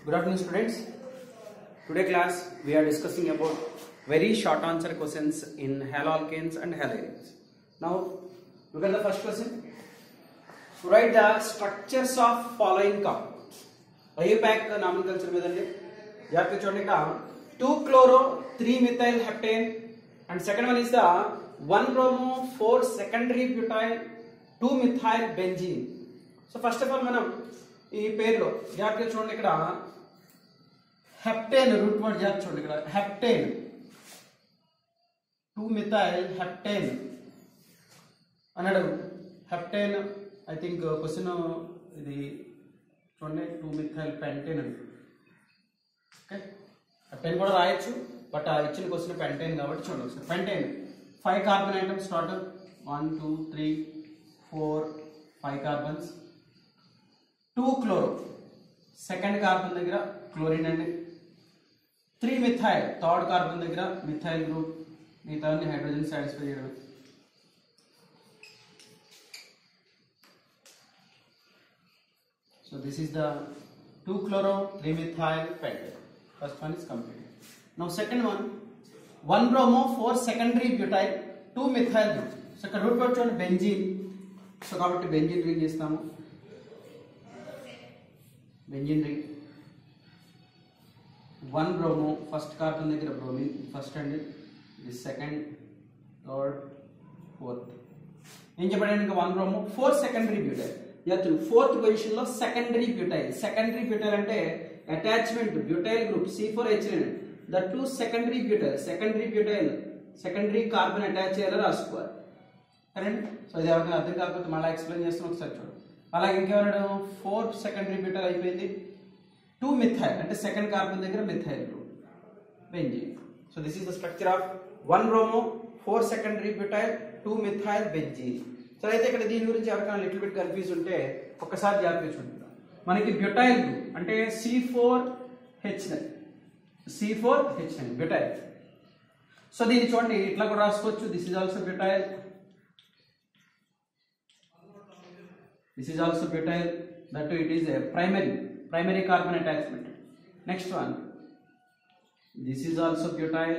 Good afternoon, students. Today class we are discussing about very short answer questions in haloalkanes and haloarenes. Now look at the first question. Write the structures of following compounds. IUPAC nomenclature medandi. Jagrata chudandi ikkada 2-chloro 3-methyl heptane and second one is the 1-bromo 4-secondary butyl 2-methyl benzene. So first of all manam ఈ పేరులో జాగ్రత్తగా చూడండి ఇక్కడ heptane root word జాగ్రత్త చూడండి ఇక్కడ heptane 2-methyl heptane అన్నాడు. Heptane I think question ఇది చూడండి 2-methyl pentane అండి. ఓకే హెప్టేన్ కూడా రాయొచ్చు బట్ ఇచ్చిన క్వశ్చన్ పెంటేన్ కాబట్టి చూడండి ఒకసారి. Pentane 5 carbon items total 1 2 3 4 5 carbons. 2-chloro second carbon దగ్గర క్లోరిన్ అండి. 3-methyl థర్డ్ కార్బన్ దగ్గర మిథైల్ గ్రూప్, మిగతా హైడ్రోజన్ సాటిస్ఫై చేయడం. So this is the 2-chloro 3-methyl pentane. First one is complete. Now second one 1-bromo 4-secondary butyl 2-methyl group. So ఇక్కడ root word చూడండి benzene. So కాబట్టి benzene ring చేస్తాము. Benzene ring 1-bromo first carbon దగ్గర bromine first అండి, ఇది second third fourth. ఏం చెప్పాడు ఇంకా 1-bromo 4-secondary butyl. Actual fourth position లో సెకండరీ బ్యూటైల్. సెకండరీ బ్యూటైల్ అంటే attachment butyl group C4H9 that to secondary butyl. Secondary butyl secondary carbon attach చేయాలో రాసుకోవాలి. కరెంట్. సో ఇది ఎవరికైనా అర్థం కాకపోతే మళ్ళీ ఎక్స్ప్లెయిన్ చేస్తాను ఒకసారి చూడండి. అలాగే ఇంకేమన్నాడు 4th సెకండరీ బ్యూటైల్ అయిపోయింది. 2-methyl అంటే సెకండ్ కార్బన్ దగ్గర methyl group benzene. So this is the structure of 1-bromo 4-secondary butyl 2-methyl benzene. So అయితే ఇక్కడ దీని గురించి ఎవరికైనా లిటిల్ బిట్ కన్ఫ్యూజ్ ఉంటే ఒక్కసారి జాగ్రత్తగా చూడండి. మనకి బ్యూటైల్ గ్రూప్ అంటే C4H9 బ్యూటైల్. సో దీన్ని చూడండి ఇట్లా కూడా రాసుకోవచ్చు. This is also butyl, this is also butyl, that too it is a primary carbon attachment. Next one, this is also butyl,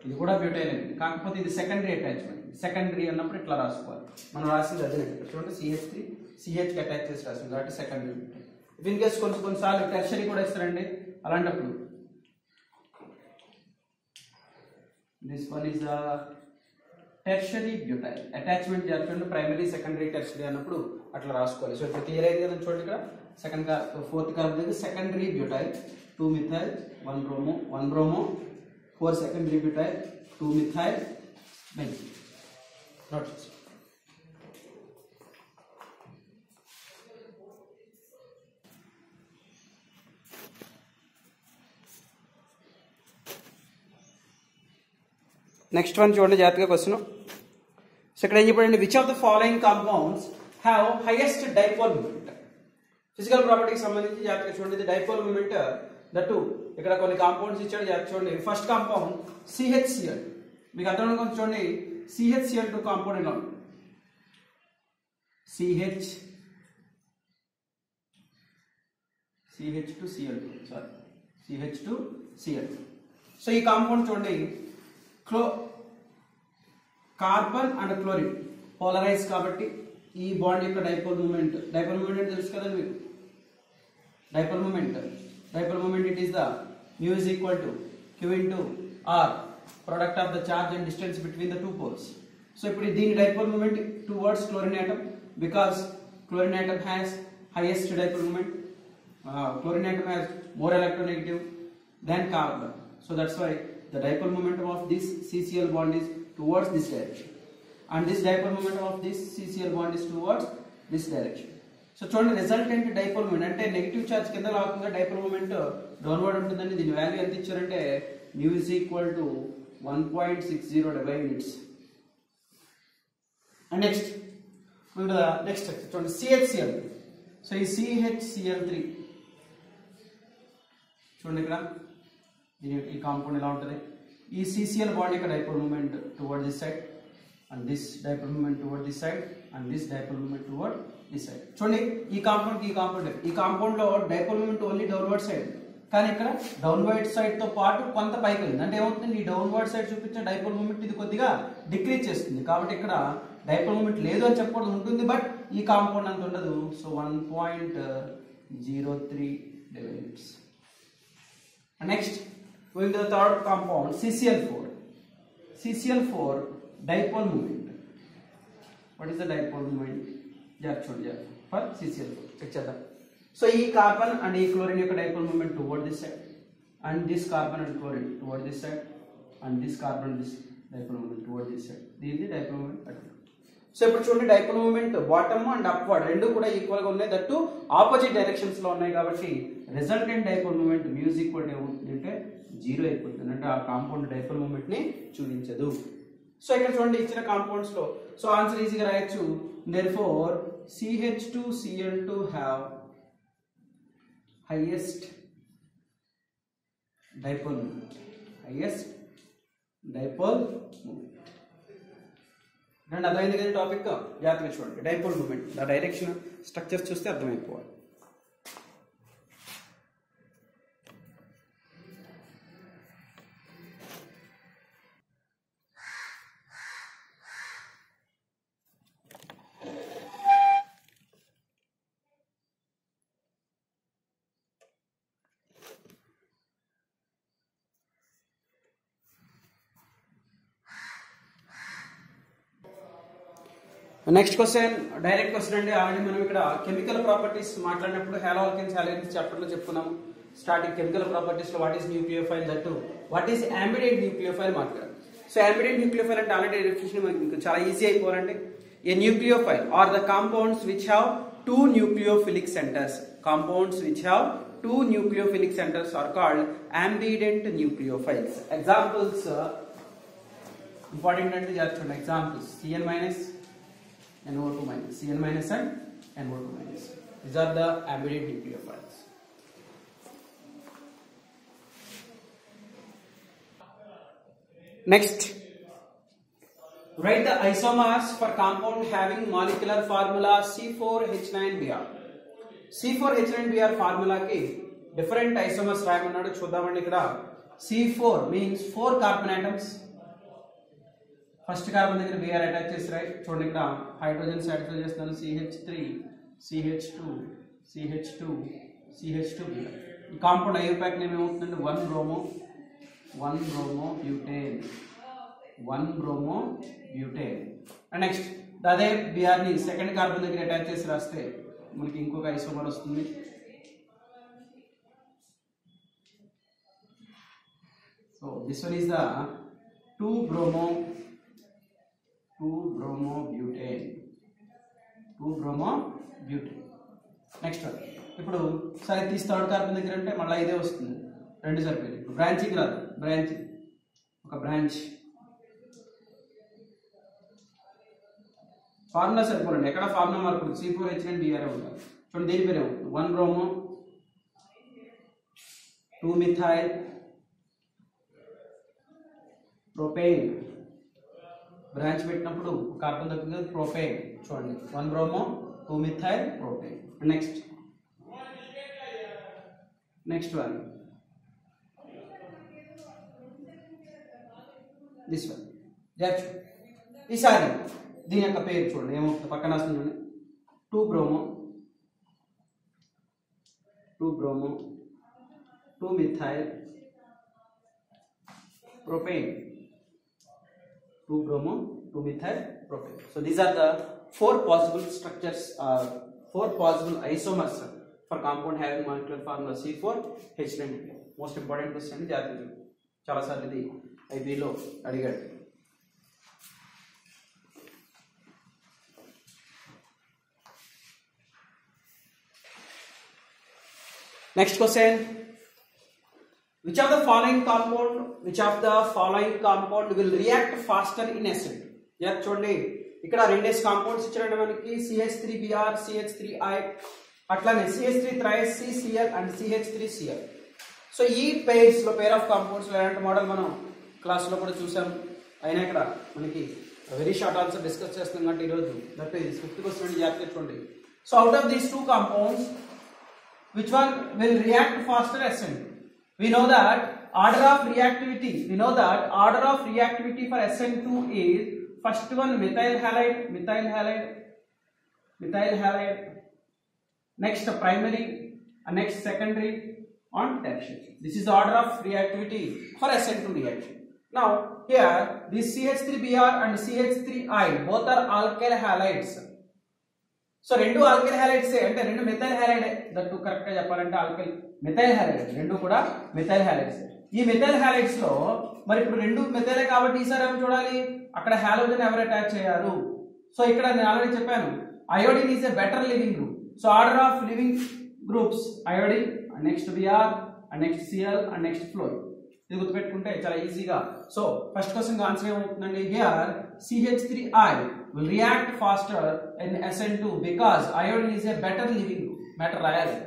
ఇది కూడా బ్యూటైల్ అండి, కాకపోతే ఇది సెకండరీ అటాచ్మెంట్. సెకండరీ అన్నప్పుడు ఇట్లా రాసుకోవాలి. మనం రాసింది అదే చూడండి CH3 CH కి అటాచ్ చేసి రాసింది కాబట్టి సెకండరీ బ్యూటైల్. ఇన్ కేస్ కొన్నిసార్లు టెర్షరీ కూడా ఇస్తారండి. అలాంటప్పుడు this one is the tertiary butyl. Attachment చేస్తుంటే ప్రైమరీ సెకండరీ టెర్షరీ అన్నప్పుడు అట్లా రాసుకోవాలి. సో ఇప్పుడు క్లియర్ అయింది కదా చూడండి. ఇక్కడ ఫోర్త్ కార్బన్ దగ్గర secondary butyl 2-methyl 1-bromo 4-secondary butyl 2-methyl benzene. Not next one చూడండి జాగ్రత్తగా క్వశ్చన్. సో ఇక్కడ ఏం చెప్పండి, which of the following compounds have highest dipole moment. Physical ప్రాపర్టీకి సంబంధించి జాగ్రత్తగా చూడండి. డైపోల్ మూమెంట్ దట్టు ఇక్కడ కొన్ని కాంపౌండ్స్ ఇచ్చాడు జాగ్రత్త చూడండి. First compound CHCl. మీకు అర్థం కొంచెం చూడండి. CHCl2 కాంపౌండ్ ఇలా ఉంది. CH2Cl2. సో ఈ కాంపౌండ్ చూడండి కార్బన్ అండ్ క్లోరిన్ పోలరైజ్ కాబట్టి ఈ బాండ్ యొక్క డైపోల్ మూమెంట్ అంటే తెలుసు కదా మీకు. Dipole moment it is the mu is equal to Q into R, product of the charge and distance between the two poles. So ఇప్పుడు దీని dipole moment towards chlorine atom because chlorine atom has highest dipole moment. Chlorine atom has more electronegative than carbon. So that's why the dipole momentum of this CCl bond is towards this direction and this dipole momentum of this CCl bond is towards this direction. So చూడండి resultant dipole moment అంటే negative charge కింద లాగుతుందా dipole moment downward ఉంటుందండి. దీని value ఎంత ఇచ్చారంటే mu is equal to 1.60 units. And next చూడండి CHCl. So ఈ CHCl3 చూడండి ఇక్కడ ఈ కాంపౌండ్ ఎలా ఉంటుంది. ఈ CCl బాండ్ యొక్క dipole moment toward this side and this dipole moment toward this side and this dipole moment toward this side. చూడండి ఈ కాంపౌండ్ లో dipole moment only downward side, కానీ ఇక్కడ డౌన్వర్డ్ సైడ్ తో పాటు కొంత పైకి వెళ్ళింది. అంటే ఏమవుతుంది, ఈ డౌన్వర్డ్ సైడ్ చూపించిన డైపోల్ మూమెంట్ ఇది కొద్దిగా డిక్రీజ్ చేస్తుంది. కాబట్టి ఇక్కడ డైపోల్ మూమెంట్ లేదు అని చెప్పకూడదు, ఉంటుంది, బట్ ఈ కాంపౌండ్ అంత ఉండదు. So 1.03 derivates. Next, going to the third compound, CCl4. CCl4 dipole moment. What is the dipole moment? For CCl4. Check chada. So e carbon and e chlorine యొక్క dipole moment toward this side, and this carbon and chlorine toward this side, and this carbon this dipole moment toward this side. This is the dipole moment. So ఇప్పుడు చూడండి, dipole moment bottom and upward రెండు కూడా equal గా ఉన్నాయి, that opposite directions లో ఉన్నాయి. కాబట్టి resultant dipole moment మ్యూజ్ ఈక్వల్ ఏమవుతుంది అంటే 0 అయిపోతుంది. అంటే ఆ కాంపౌండ్ డైపోల్ మూమెంట్ ని చూపించదు. సో ఇక్కడ చూడండి ఇచ్చిన కాంపౌండ్స్ లో సో ఆన్సర్ ఈజీగా రాయొచ్చు. Therefore CH2Cl2 have highest dipole moment. And అర్థమైంది కదా టాపిక్, జాగ్రత్తగా చూడండి. డైపోల్ మూమెంట్ ఆ డైరెక్షన్ స్ట్రక్చర్స్ చూస్తే అర్థమైపోవాలి. నెక్స్ట్ క్వశ్చన్ డైరెక్ట్ క్వశ్చన్ అండి. ఆల్రెడీ మనం ఇక్కడ కెమికల్ ప్రాపర్టీస్ మాట్లాడినప్పుడు హాలో ఆల్కేన్స్ హాలోజన్స్ చాప్టర్ లో చెప్పుకున్నాము. స్టార్టింగ్ కెమికల్ ప్రాపర్టీస్ లో what is nucleophile, that what is ambident nucleophile మాట్లాడారు. సో అంబిడెంట్ న్యూక్లియోఫైల్ అంటే ఆల్రెడీ డెఫినిషన్ మనకి చాలా ఈజీ అయిపోవాలండి. A nucleophile are the compounds which have 2 nucleophilic centres. Compounds which have 2 nucleophilic centres are called ambident nucleophiles. Examples important అంటే చూడండి. Examples Cn minus, NO2 minus, Cn minus and NO2 minus. These are the ambident nucleophiles. Next, write the isomers for compound having molecular formula C4H9Br. C4H9Br formula ki different isomers రాయమన్నాడు. చూద్దామండి. ఇక్కడ C4 means 4 carbon atoms. First carbon దగ్గర Br attach చేసి right. చూడండి ఇక్కడ hydrogen satisfy చేస్తున్నాను. CH3 CH2 CH2 CH2 Br. ఈ compound ఐయోపాక్ name ఏమవుతుందంటే 1 bromo butane. And next అదే Br ని సెకండ్ కార్బన్ దగ్గర అటాచ్ చేసి రాస్తే మనకి ఇంకొక ఐసోమర్ వస్తుంది. So this one is the 2 bromo butane. Next one ఇప్పుడు సరే తీసి థర్డ్ కార్బన్ దగ్గర అంటే మళ్ళీ ఇదే వస్తుంది. 2 సరిపోయింది. ఇప్పుడు బ్రాంచింగ్ రాదు. ఒక బ్రాంచ్ ఫార్ములా సరిపోరండి. ఎక్కడ ఫార్ములా మార్పు C4H9Br ఉంటుంది. చూడండి దీని పేరు 1 బ్రోమో 2 మిథైల్ ప్రొపేన్. బ్రాంచ్ పెట్టినప్పుడు కార్బన్ తగ్గుతుంది ప్రొపేన్. చూడండి 1 bromo 2 methyl propane. Next one this one. ఈసారి దీని యొక్క పేరు చూడండి ఏమవుతుంది పక్కన వస్తుంది. 2 bromo 2 methyl propane. 2 bromo 2 methyl propane. So these are the 4 possible structures, 4 possible isomers for compound having molecular formula C4H9Br. Most important question అండి. జాగ్రత్తగా చాలా సార్లు ఇది ఐబీలో అడిగాడు. Next question, which of the following compound will react faster in acid? చూడండి ఇక్కడ రెండేసి compounds ఇచ్చారండి మనకి. CH3Br, CH3I, అట్లానే CH3TriCCl అండ్ CH3Cl. సో ఈ పేర్స్ లో పేర్ ఆఫ్ కాంపౌండ్స్ ఎలాంటి మోడల్ మనం క్లాస్ లో కూడా చూసాం. అయినా ఇక్కడ మనకి వెరీ షార్ట్ ఆన్సర్ డిస్కస్ చేస్తున్నాం కాబట్టి ఈరోజు దట్ ఈస్ 50% జాగ్రత్తగా చూడండి. So out of these two compounds which one will react faster SN2? We know that order of reactivity for SN2 is first one methyl halide, next primary, and next secondary on tertiary. This is the order of reactivity for SN2 reaction. Now here this CH3Br and CH3I both are alkyl halides. So రెండు alkyl halides అంటే రెండు methyl halide, that correct గా చెప్పాలంటే alkyl methyl halide, రెండు కూడా methyl halides. ఈ methyl halides లో మరి ఇప్పుడు రెండు మెథైలే కాబట్టి ఈసారి ఏమి చూడాలి, అక్కడ హాలోజన్ ఎవరు అటాచ్ చేయారు. సో ఇక్కడ నేను ఆల్రెడీ చెప్పాను iodine is a better leaving group. So order of leaving groups iodine, next BR, next CL and next fluorine. ఇది గుర్తుపెట్టుకుంటే చాలా ఈజీగా. సో ఫస్ట్ క్వశ్చన్ ఆన్సర్ ఏమవుతుందండి, here CH3I will react faster in SN2 because iodine is a better living group. Matter రాయాలి.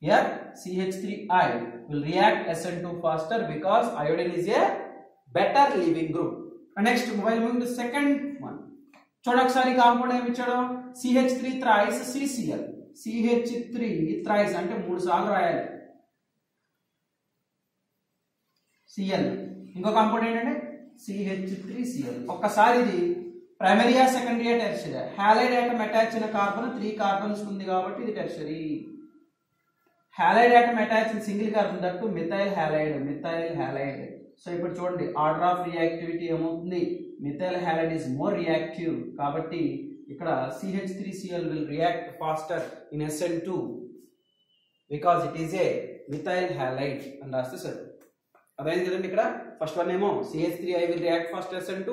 Here CH3I will react SN2 faster because iodine is a better living group. And next while moving to second one, చూడండి ఒకసారి compound ఏమి ఇచ్చాడు, CH3 thrice CCl. CH3 thrice అంటే 3 సార్లు రాయాలి Cl. ఇంకో compound ఏంటంటే CH3Cl. ఒక్కసారి ఇది ప్రైమరీయా సెకండరీయా టెర్షరీ. హ్యాలైడ్ ఆటమ్ అటాచ్ అయిన కార్బన్ 3 కార్బన్స్ ఉంది కాబట్టి ఇది టెర్షరీ. హ్యాలైడ్ ఆటమ్ అటాచ్ అయిన single carbon that methyl halide. So ఇప్పుడు చూడండి ఆర్డర్ ఆఫ్ రియాక్టివిటీ ఏమవుతుంది, methyl halide is more reactive కాబట్టి ఇక్కడ CH3Cl will react faster in SN2 because it is a methyl halide అని రాస్తే సరే. అదైంది కదండి. ఇక్కడ ఫస్ట్ వన్ ఏమో CH3I will react faster SN2.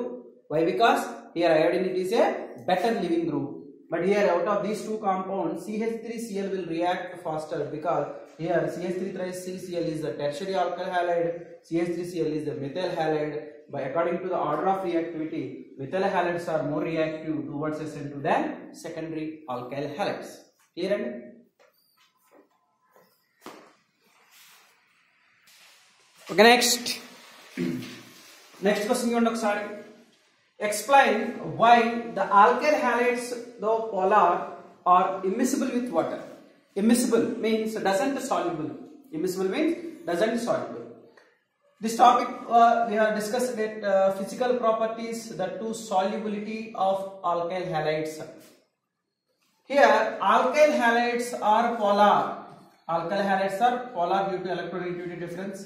Why? Because here iodine it is a better living group. But here out of these two compounds CH3Cl will react faster because here CH3CCl is the tertiary alkyl halide, CH3Cl is the methyl halide. By according to the order of reactivity, methyl halides are more reactive towards SN2 than secondary alkyl halides. Clear? And okay, next question you ఒకసారి explain why the alkyl halides though polar are immiscible with water. Immiscible means doesn't soluble. Immiscible means doesn't soluble. This topic we have discussed that physical properties, the two solubility of alkyl halides. Here alkyl halides are polar. Alkyl halides are polar due to electronegativity difference.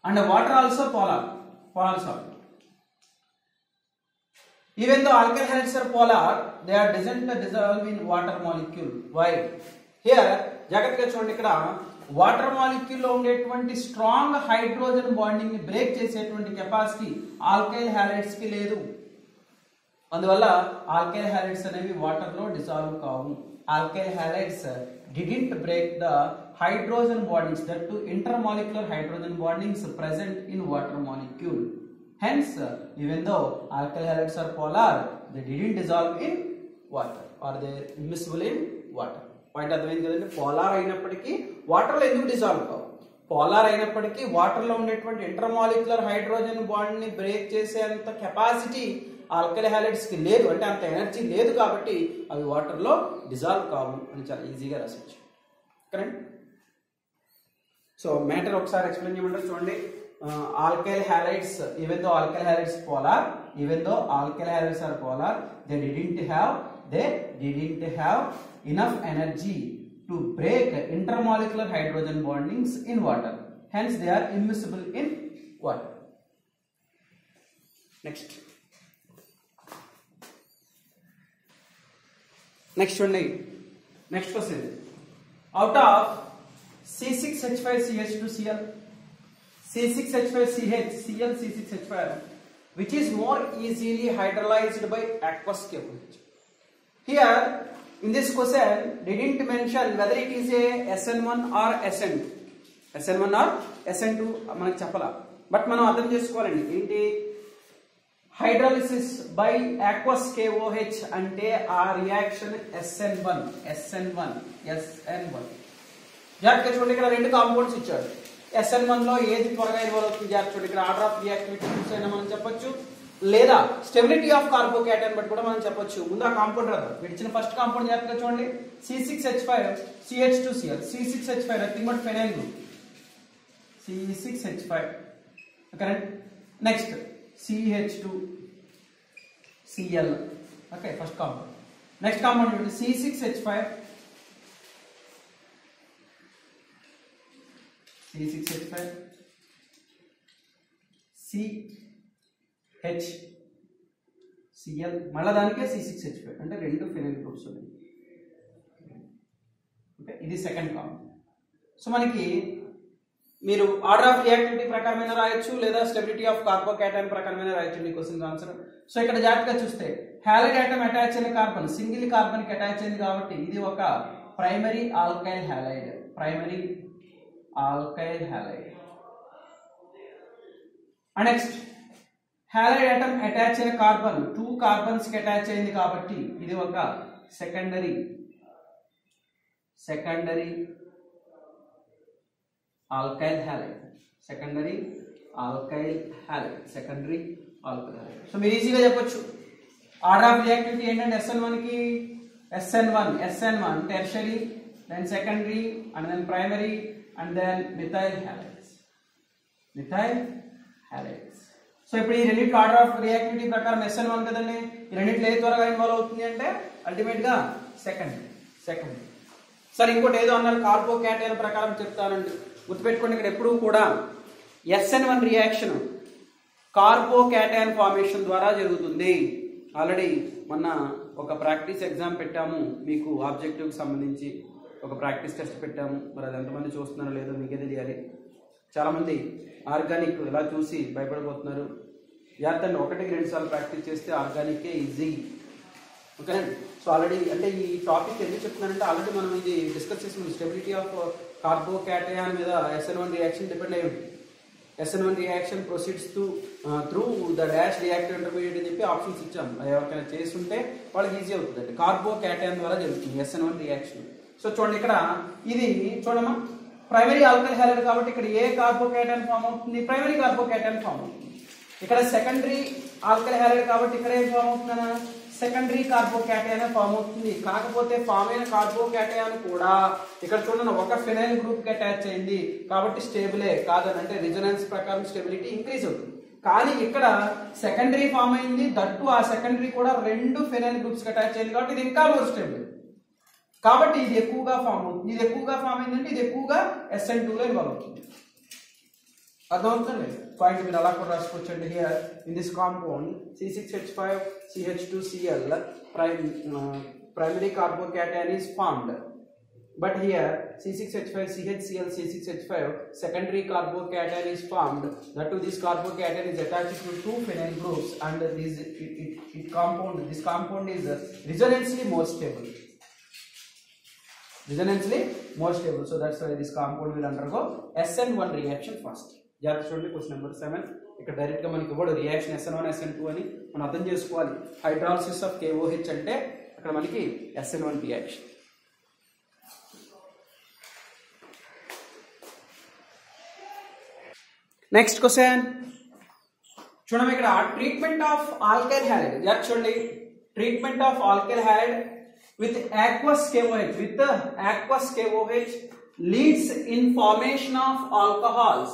And water also polar solid. Even though alkyl halides are polar, they are doesn't dissolve in water molecule. Why? Here జాగ్రత్తగా చూడండి, ఇక్కడ water molecule లో ఉండేటువంటి strong hydrogen bonding ని break చేసేటువంటి capacity alkyl halides కి లేదు. అందువల్ల ఆల్కైల్ హ్యాలైడ్స్ అనేవి వాటర్ లో డిసాల్వ్ కావు. Alkyl halides didn't break the hydrogen bondings, that to intermolecular hydrogen bondings present in water molecule. Hence even though alkyl halides are polar, they didn't dissolve in water or they are immiscible in water. Point అర్థమైంది కదండి. Polar అయినప్పటికీ water లో ఎందుకు dissolve కావు, polar అయినప్పటికీ water లో ఉండేటువంటి intermolecular hydrogen bond ని బ్రేక్ చేసేంత కెపాసిటీ ఆల్కైల్ హ్యాలైడ్స్ కి లేదు, అంటే అంత ఎనర్జీ లేదు కాబట్టి అవి వాటర్ లో డిజాల్వ్ కావు అని చాలా ఈజీగా రాసొచ్చు. కరెక్ట్. సో మ్యాటర్ ఒకసారి ఎక్స్ప్లెయిన్ చేయమంటారు చూడండి. Alkyl halides even though alkyl halides polar, even though alkyl halides are polar, they didn't have enough energy to break intermolecular hydrogen bondings in water. Hence they are immiscible in water. Next one. Next question. Out of C6H5CH2Cl, C6H5CH, Cl C6H5, which is more easily hydrolyzed by aqueous KOH? Here in this question didn't mention whether it is a SN1 or SN2. SN1 or SN2 మనకు చెప్పాల. But మనం అర్థం చేసుకోవాలండి ఏంటి, hydrolysis by aqueous KOH అంటే ఆ reaction SN1. జాగ్రత్తగా చూడండి, ఇక్కడ రెండు కాంపౌండ్స్ ఇచ్చాడు. SN1 లో ఏది త్వరగా ఇన్వాల్వ్ అవుతుంది జాగ్రత్త చూడండి. ఇక్కడ ఆర్డర్ ఆఫ్ రియాక్టివిటీ చూసైనా మనం చెప్పొచ్చు. లేదా స్టెబిలిటీ ఆఫ్ కార్బోకేటైన్ బట్టి కూడా మనం చెప్పొచ్చు. ముందు ఆ కాంపౌండ్ రాదు. ఇచ్చిన ఫస్ట్ కాంపౌండ్ జాగ్రత్తగా చూడండి. C6H5 CH2Cl. C6H5 nothing but phenyl group. C6H5 correct. Next CH2Cl. Okay, first compound. Next compound చూడండి C6H5 CHCl మళ్ళీ దానికే C6H5 అంటే రెండు ఫెనైల్ గ్రూప్స్ ఉన్నాయి. ఓకే, ఇది సెకండ్ కాంపౌండ్. సో మనకి మీరు ఆర్డర్ ఆఫ్ రియాక్టివిటీ ప్రకారమైన రాయొచ్చు లేదా స్టెబిలిటీ ఆఫ్ కార్బోకేటైన్ ప్రకారమైన రాయొచ్చు ఈ క్వశ్చన్ ఆన్సర్. సో ఇక్కడ జాగ్రత్తగా చూస్తే హ్యాలైడ్ ఆటమ్ అటాచ్ అయిన కార్బన్ సింగిల్ కార్బన్ కి అటాచ్ అయింది కాబట్టి ఇది ఒక primary alkyl halide. Primary alkyl halide. Next halide atom attach అయిన కార్బన్ 2 కార్బన్స్ కి అటాచ్ అయింది కాబట్టి ఇది ఒక secondary alkyl halide. Secondary alkyl halide. So మీరు ఈజీగా చెప్పొచ్చు ఆర్డర్ ఆఫ్ రియాక్టివిటీ ఏంటంటే SN1 కి SN1 tertiary, then secondary and then primary and then methyl halides. So ఇప్పుడు ఈ రెండింటి ఆర్డర్ ఆఫ్ రియాక్టివిటీ ప్రకారం SN1 కదండి. ఈ రెండింటిలో ఏ త్వరగా ఇన్వాల్వ్ అవుతుంది అంటే అల్టిమేట్ గా సెకండరీ. సరే, ఇంకోటి ఏదో అన్నారు కార్బోకేటైన్ ప్రకారం చెప్తానండి. గుర్తుపెట్టుకోండి, ఇక్కడ ఎప్పుడు కూడా SN1 రియాక్షన్ కార్బోకేటైన్ ఫార్మేషన్ ద్వారా జరుగుతుంది. ఆల్రెడీ మొన్న ఒక ప్రాక్టీస్ ఎగ్జామ్ పెట్టాము, మీకు ఆబ్జెక్టివ్కి సంబంధించి ఒక ప్రాక్టీస్ టెస్ట్ పెట్టాము. మరి అది ఎంతమంది చూస్తున్నారో లేదో మీకే తెలియాలి. చాలామంది ఆర్గానిక్ ఇలా చూసి భయపడిపోతున్నారు. యాత్తండి 1-2 సార్లు ప్రాక్టీస్ చేస్తే ఆర్గానికే ఈజీ. ఓకేనండి. సో ఆల్రెడీ అంటే ఈ టాపిక్ ఎందుకు చెప్తున్నానంటే ఆల్రెడీ మనం ఇది డిస్కస్ చేసిన స్టెబిలిటీ ఆఫ్ కార్బోకేటైన్ మీద SN1 రియాక్షన్ డిపెండ్ అయ్యి ఉంటుంది. SN1 reaction proceeds through the dash reactive intermediate అని చెప్పి ఆప్షన్స్ ఇచ్చాము. ఎవరికైనా చేస్తుంటే వాళ్ళకి ఈజీ అవుతుంది. కార్బోకేటైన్ ద్వారా జరుగుతుంది SN1 రియాక్షన్. సో చూడండి, ఇక్కడ ఇది చూడమ్మా ప్రైమరీ ఆల్కైల్ హ్యాలైడ్ కాబట్టి ఇక్కడ ఏ కార్బోకేటైన్ ఫామ్ అవుతుంది? ప్రైమరీ కార్బోకేటైన్ ఫామ్ అవుతుంది. ఇక్కడ సెకండరీ ఆల్కైల్ హ్యాలైడ్ కాబట్టి ఇక్కడ ఏం ఫామ్ అవుతుందన్నా సెకండరీ కార్బోకేటైన్ ఫామ్ అవుతుంది. కాకపోతే ఫామ్ అయిన కార్బోకేటైన్ కూడా ఇక్కడ చూడండి ఒక ఫినైల్ గ్రూప్ కి అటాచ్ అయింది కాబట్టి స్టేబులే కాదని, అంటే రిజనెన్స్ ప్రకారం స్టెబిలిటీ ఇంక్రీజ్ అవుతుంది. కానీ ఇక్కడ సెకండరీ ఫామ్ అయింది, దట్టు ఆ సెకండరీ కూడా 2 ఫినైల్ గ్రూప్స్ కి అటాచ్ అయింది కాబట్టి ఇది ఇంకా మోర్ స్టేబుల్. కాబట్టి ఇది ఎక్కువగా ఫామ్ అవుతుంది. ఇది ఎక్కువగా ఫామ్ అయిందంటే ఇది ఎక్కువగా SN2 లో ఇన్వాల్వ్ అవుతుంది. అర్థమవుతుంది పాయింట్. మీరు అలా కూడా రాసుకోవచ్చండి. Here in this compound C6H5 CH2Cl primary carbocation is formed, but here C6H5 CHCl C6H5 secondary carbocation is formed. That to this carbocation is attached to 2 phenyl groups and this compound is resonantly more stable. So that's why this compound will undergo SN1 reaction first. జాగ్రత్త చూడండి. Question number 7 ఇక్కడ direct గా మనకి ఇవ్వడు reaction SN1 SN2 అని మనం అర్థం చేసుకోవాలి. హైడ్రాలిసిస్ ఆఫ్ KOH అంటే అక్కడ మనకి SN1 రియాక్షన్. నెక్స్ట్ క్వశ్చన్ చూడండి, ఇక్కడ ట్రీట్మెంట్ ఆఫ్ ఆల్కైల్ హ్యాలైడ్. జాగ్రత్త చూడండి, treatment of alkyl halide with aqueous KOH leads in formation of alcohols.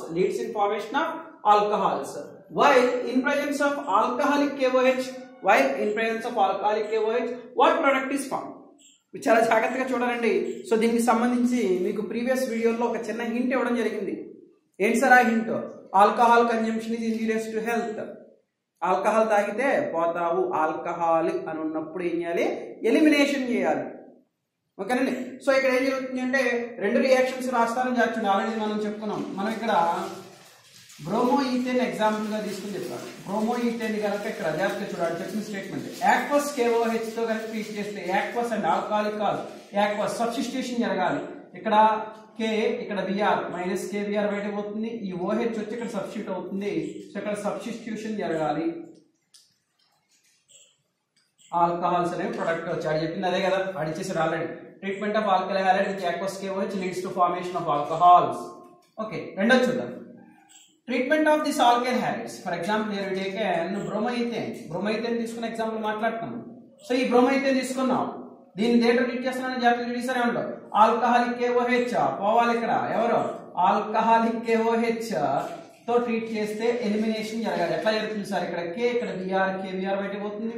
While in presence of alcoholic KOH, what product is formed? చాలా జాగ్రత్తగా చూడాలండి. సో దీనికి సంబంధించి మీకు ప్రీవియస్ వీడియోలో ఒక చిన్న హింట్ ఇవ్వడం జరిగింది. ఏంటి సార్ ఆ hint? Alcohol consumption is injurious to health. Alcohol తాగితే పోతావు, ఆల్కహాలిక్ అని ఉన్నప్పుడు ఏం చేయాలి? ఎలిమినేషన్ చేయాలి. ఓకేనండి. సో ఇక్కడ ఏం జరుగుతుంది అంటే 2 రియాక్షన్స్ రాస్తారని చెప్పండి. ఆల్రెడీ మనం చెప్పుకున్నాం. మనం ఇక్కడ బ్రోమో ఈథేన్ ఎగ్జాంపుల్ గా తీసుకుని చెప్తాను. బ్రోమో ఈథేన్ కనుక ఇక్కడ జాగ్రత్తగా చూడాలి. చెప్పిన స్టేట్మెంట్ యాక్వస్ KOH తో కనుక ట్రీట్ చేస్తే aqueous and alcoholic aqueous substitution జరగాలి. ఇక్కడ K ఇక్కడ Br మైనస్ KBr బయటకు పోతుంది. ఈ OH వచ్చి ఇక్కడ సబ్స్టిట్యూట్ అవుతుంది. సో ఇక్కడ సబ్స్టిట్యూషన్ జరగాలి. ఆల్కహాల్స్ అనే ప్రొడక్ట్ వచ్చి అది చెప్పింది అదే కదా, అడిచేసారు already. Treatment of alcohol halide with aqueous KOH leads to formation of alcohols. Okay, రెండోది చూద్దాం. Treatment of this alkyl halides, for example here we taken bromoethane. Bromoethane తీసుకున్న ఎగ్జాంపుల్ మాట్లాడుతున్నాం. సో ఈ బ్రోమైథేన్ తీసుకున్నాం, దీన్ని దేంట్లో ట్రీట్ చేస్తున్నాను జాగ్రత్తగా చూసారే ఉండవు. ఆల్కహాలిక్ KOH పోవాలి ఇక్కడ, ఎవరు ఆల్కహాలిక్ KOH తో ట్రీట్ చేస్తే ఎలిమినేషన్ జరగాలి. ఎట్లా జరుగుతుంది సార్? ఇక్కడ K, ఇక్కడ KBr బయట పోతుంది,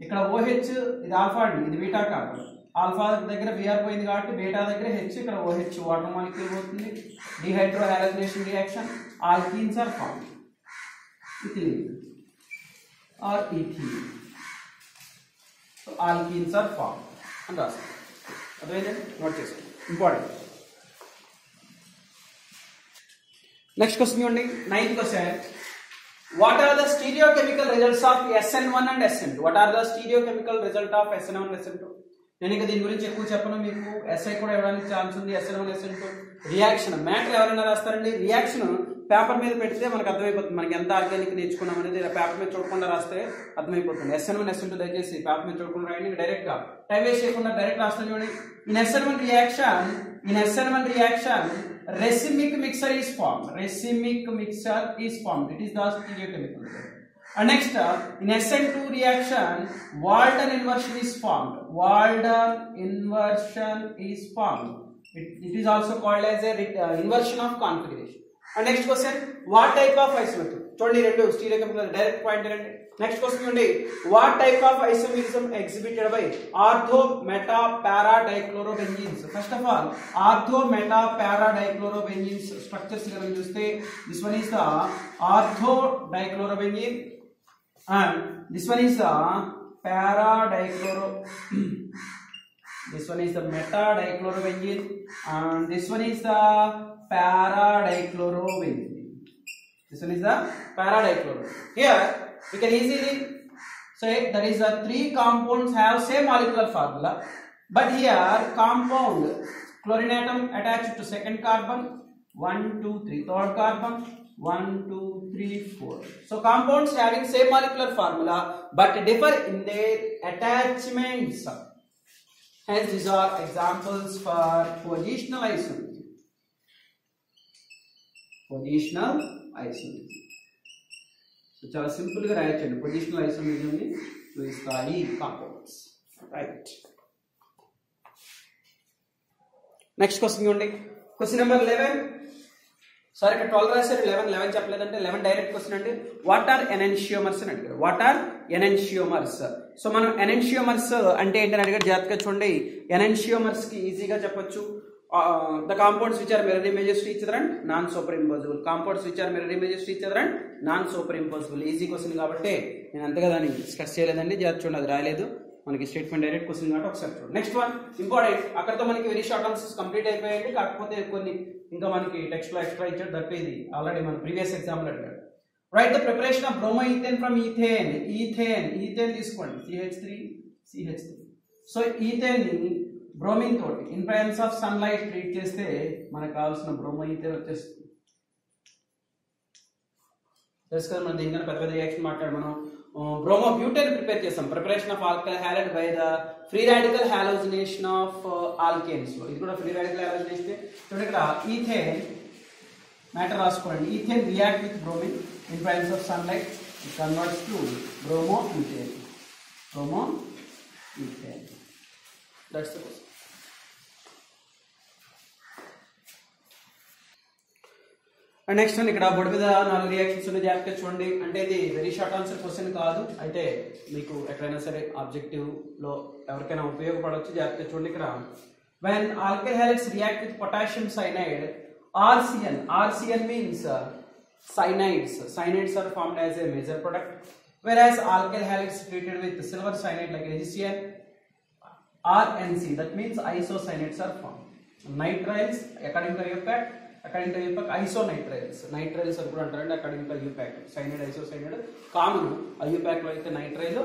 ఇక్కడ OH, ఇది ఆల్ఫా అండి, ఇది బీటా కార్బన్. ఆల్ఫా దగ్గర Br పోయింది కాబట్టి బీటా దగ్గర H, ఇక్కడ OH వాటర్ మాలిక్యూల్ పోతుంది. Dehydrohalogenation reaction, alkenes are form, ethylene or ethene. So alkenes are form అని రాస్తాం. అదేంటంటే నోట్ చేసుకోండి, ఇంపార్టెంట్. నెక్స్ట్ క్వశ్చన్ చూడండి, 9th question. What are the stereochemical results of SN1 and SN2? What are the stereochemical result of SN1 and SN2? నేను ఇంకా దీని గురించి ఎక్కువ చెప్పను, మీకు ఎస్ఐ కూడా ఇవ్వడానికి ఛాన్స్ ఉంది. SN1 SN2 రియాక్షన్ మ్యాటర్ ఎవరైనా రాస్తారండి. రియాక్షన్ పేపర్ మీద పెడితే మనకు అర్థమైపోతుంది, మనకి ఎంత ఆర్గానిక్ నేర్చుకున్నాం అనేది పేపర్ మీద చూడకుండా రాస్తే అర్థమైపోతుంది. SN1 SN2 దయచేసి పేపర్ మీద చూడకుండా రాయండి, డైరెక్ట్ గా టైం వేస్ట్ చేయకుండా డైరెక్ట్ రాస్తాను చూడండి. In SN1 reaction racemic mixture is formed. Racemic mixture is formed. It is the stereochemical result. And next, in SN2 reaction, Walden inversion is formed. Walden inversion is formed. It is also called as a inversion of configuration. And next question, what type of isomerism? చూడండి రెండు stereochemical direct point ఏంటంటే. Next question చూడండి, what type of isomerism exhibited by ortho meta para dichlorobenzenes. First of all ortho meta para dichlorobenzenes structures కనుక చూస్తే, this one is the ortho dichlorobenzene and this one is the para dichloro this one is the meta dichlorobenzene and this one is the para dichlorobenzene. This one is the para dichloro. Here we can easily say that is the three compounds have same molecular formula, but here compound chlorine atom attached to second carbon, 1 2 3 third carbon, 1 2 3 4. So compounds having same molecular formula but differ in their attachments. Hence these are examples for positional isomerism. Positional isomerism. So చాలా simple గా రాయొచ్చండి. Positional isomerism ని చూపిస్తాయి compounds. Right. Next question చూడండి, question number 11. Sir ఇక్కడ 12 రాశారు, 11 చెప్పలేదంటే 11 direct question అండి. What are ఎనెన్షియోమర్స్ అని అడిగారు. What are ఎనెన్షియోమర్స్? సో మనం ఎనెన్షియోమర్స్ అంటే ఏంటని అడిగారు, జాగ్రత్తగా చూడండి. ఎనెన్షియోమర్స్ కి ఈజీగా చెప్పొచ్చు, the compounds which are mirror images to each other and non superimposable. Compounds which are mirror images to each other and non superimposable. Easy question కాబట్టి నేను అంతగా దాన్ని డిస్కస్ చేయలేదండి, జాగ్రత్త చూడండి, అది రాయలేదు మనకి స్టేట్మెంట్ డైరెక్ట్ క్వశ్చన్ కాబట్టి ఒకసారి చూడండి. నెక్స్ట్ వన్ ఇంపార్టెంట్, అక్కడతో మనకి వెరీ షార్ట్ ఆన్సర్స్ కంప్లీట్ అయిపోయాయండి. కాకపోతే కొన్ని ఇంకా మనకి టెక్స్ట్ లో ఎక్స్ట్రా ఇచ్చాడు, దట్ ఇది ఆల్రెడీ మన ప్రీవియస్ ఎగ్జాంపుల్ అడిగాడు. Right the preparation of bromoethane from ethane. Ethane తీసుకోండి, CH3. సో ఈథేన్ ని బ్రోమిన్ తోటి in presence of sunlight treat చేస్తే మనకు కావాల్సిన బ్రోమోఈథేన్ వచ్చేస్తుంది. తెలుసు కదా, మనం దీనికన్నా పెద్ద పెద్ద రియాక్షన్ మాట్లాడు. మనం బ్రోమోబ్యూటేన్ ప్రిపేర్ చేస్తాం, preparation of alkyl halide by the free radical halogenation of alkanes. ఇది కూడా ఫ్రీ రాడికల్ హాలోజినేషన్. చూడండి ఇక్కడ ఈథేన్ మ్యాటర్ రాసుకోండి. Ethane react with bromine in presence of sunlight, it converts to bromoethane. That's the question. And next ఇక్కడ board మీద 4 reactions ఉన్నాయి, జాగ్రత్తగా చూడండి. అంటే ఇది వెరీ షార్ట్ ఆన్సర్ క్వశ్చన్ కాదు, అయితే మీకు ఎక్కడైనా సరే ఆబ్జెక్టివ్ లో ఎవరికైనా ఉపయోగపడవచ్చు, జాగ్రత్తగా చూడండి. ఇక్కడ when alkyl halides react with potassium cyanide, RCN means cyanides are formed as a major product, whereas alkyl halides treated with silver cyanide like AgCN, RNC, that means isocyanide are formed. Nitriles according to IUPAC, isonitriles అని కూడా అంటారండి according to IUPAC. Cyanide isocyanide common, IUPAC లో అయితే nitrile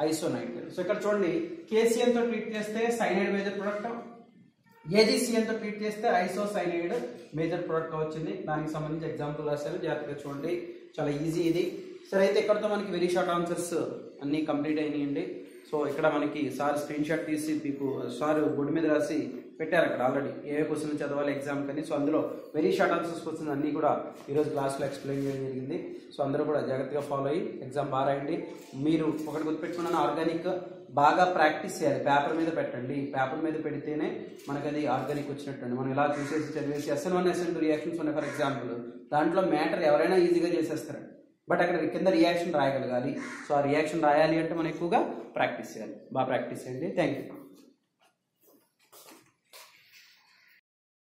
ఐసోనైట్రైల్. So ఇక్కడ చూడండి, KCN తో treat చేస్తే cyanide major product, AgCN తో ట్రీట్ చేస్తే ఐసోసైనైడ్ మేజర్ ప్రొడక్ట్ వచ్చింది. దానికి సంబంధించి ఎగ్జాంపుల్ రాశారు, జాగ్రత్తగా చూడండి, చాలా ఈజీ ఇది. సరే అయితే ఇక్కడతో మనకి వెరీ షార్ట్ ఆన్సర్స్ అన్ని కంప్లీట్ అయినాయండి. సో ఇక్కడ మనకి సార్ స్క్రీన్ షాట్ తీసి మీకు సార్ బోర్డు మీద రాసి పెట్టారు అక్కడ ఆల్రెడీ ఏ క్వశ్చన్ చదవాలి ఎగ్జామ్ కానీ. సో అందులో వెరీ షార్ట్ ఆన్సర్స్ క్వశ్చన్ అన్నీ కూడా ఈరోజు క్లాస్లో ఎక్స్ప్లెయిన్ చేయడం జరిగింది. సో అందరూ కూడా జాగ్రత్తగా ఫాలో అయ్యి ఎగ్జామ్ బాగా రాయండి. మీరు ఒకటి గుర్తుపెట్టుకున్నాను, ఆర్గానిక్ బాగా ప్రాక్టీస్ చేయాలి. పేపర్ మీద పెట్టండి, పేపర్ మీద పెడితేనే మనకు అది ఆర్గానిక్ వచ్చినట్టు. మనం ఇలా చూసేసి చదివేసి SN1 SN2 రియాక్షన్స్ ఉన్నాయి ఫర్ ఎగ్జాంపుల్, దాంట్లో మ్యాటర్ ఎవరైనా ఈజీగా చేసేస్తారు, బట్ అక్కడ కింద రియాక్షన్ రాయగలగాలి. సో ఆ రియాక్షన్ రాయాలి అంటే మనం ఎక్కువగా ప్రాక్టీస్ చేయాలి. బాగా ప్రాక్టీస్ చేయండి. Thank you.